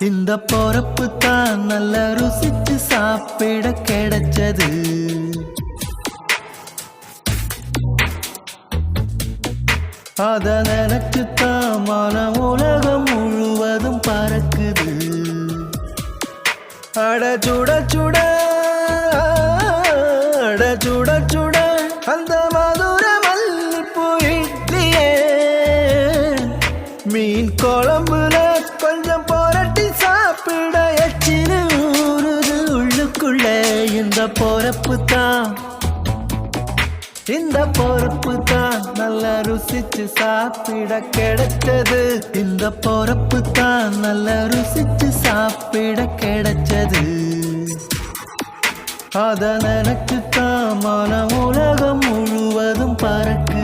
இந்த பொறப்பு தான் நல்ல ருசிச்சு சாப்பிட கிடைச்சது. அத நினைச்சுத்தான் மன உலகம் முழுவதும் பறக்குது. அட சுட சுட அட சுட சுட அந்த மதுர மல்லிப்பூ இட்லியே மீன் குழம்புல கொஞ்சம் புரட்டி சாப்பிட எச்சினு ஊறுது உள்ளுக்குள்ள. இந்த பொறப்பு தான் இந்த பொறப்பு தான் நல்ல ருசிச்சு சாப்பிட கிடைச்சது. இந்த பொறப்பு தான் நல்ல ருசிச்சு சாப்பிட கிடைச்சது. அத நினைச்சுத்தான் மன உலகம் முழுவதும் பறக்கு.